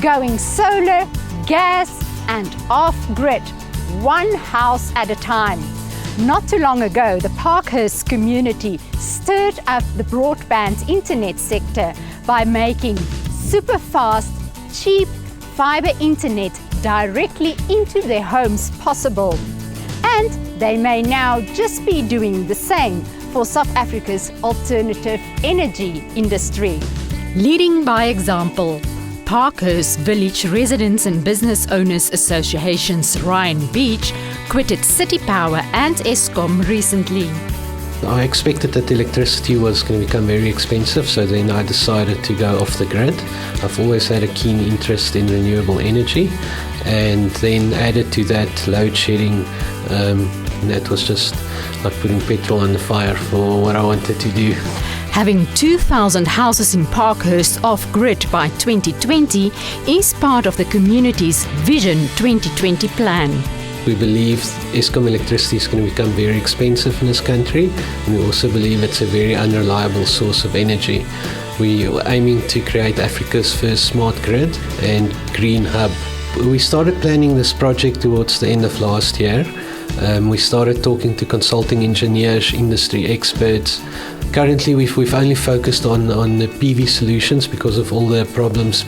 going solar, gas and off-grid, one house at a time. Not too long ago, the Parkhurst community stirred up the broadband internet sector by making super fast, cheap fiber internet directly into their homes possible. And they may now just be doing the same for South Africa's alternative energy industry. Leading by example, Parkhurst Village Residents and Business Owners Association's Ryan Beach quitted City Power and Eskom recently. I expected that electricity was going to become very expensive, so then I decided to go off the grid. I've always had a keen interest in renewable energy, and then added to that load shedding. That was just like putting petrol on the fire for what I wanted to do. Having 2,000 houses in Parkhurst Off Grid by 2020 is part of the community's Vision 2020 plan. We believe Eskom electricity is going to become very expensive in this country, and we also believe it's a very unreliable source of energy. We are aiming to create Africa's first smart grid and green hub. We started planning this project towards the end of last year. We started talking to consulting engineers, industry experts. Currently, we've only focused on the PV solutions because of all the problems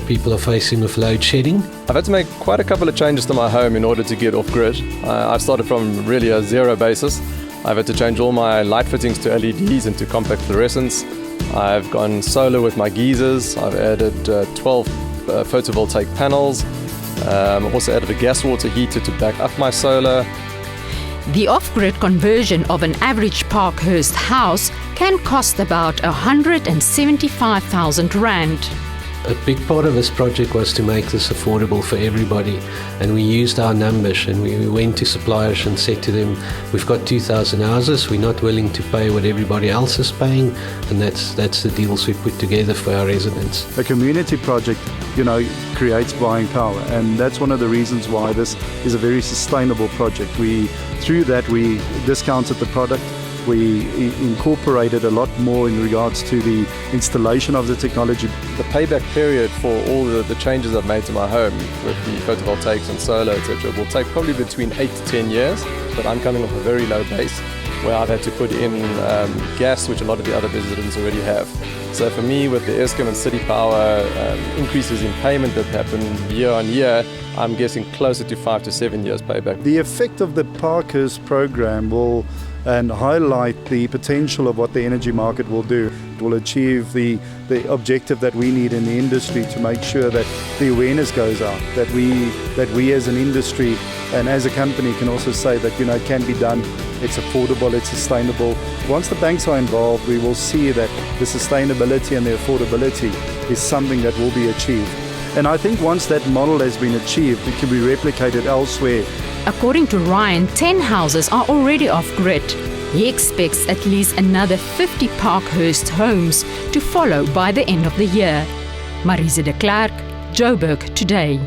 people are facing with load shedding. I've had to make quite a couple of changes to my home in order to get off grid. I've started from really a zero basis. I've had to change all my light fittings to LEDs and to compact fluorescents. I've gone solar with my geysers. I've added 12 photovoltaic panels. Also added a gas water heater to back up my solar. The off-grid conversion of an average Parkhurst house can cost about 175,000 rand. A big part of this project was to make this affordable for everybody, and we used our numbers, and we went to suppliers and said to them, we've got 2,000 houses, we're not willing to pay what everybody else is paying, and that's the deals we put together for our residents. A community project, creates buying power, and that's one of the reasons why this is a very sustainable project. Through that we discounted the product. We incorporated a lot more in regards to the installation of the technology. The payback period for all the changes I've made to my home with the photovoltaics and solar, etc., will take probably between 8 to 10 years, but I'm coming off a very low base where I've had to put in gas, which a lot of the other residents already have. So for me, with the Eskom and City Power increases in payment that happen year on year, I'm guessing closer to 5 to 7 years payback. The effect of the Parkhurst program will highlight the potential of what the energy market will do. It will achieve the objective that we need in the industry to make sure that the awareness goes out, that we as an industry and as a company can also say that it can be done, it's affordable, it's sustainable. Once the banks are involved, we will see that the sustainability and the affordability is something that will be achieved. And I think once that model has been achieved, it can be replicated elsewhere. According to Ryan, 10 houses are already off-grid. He expects at least another 50 Parkhurst homes to follow by the end of the year. Marise de Klerk, Joburg Today.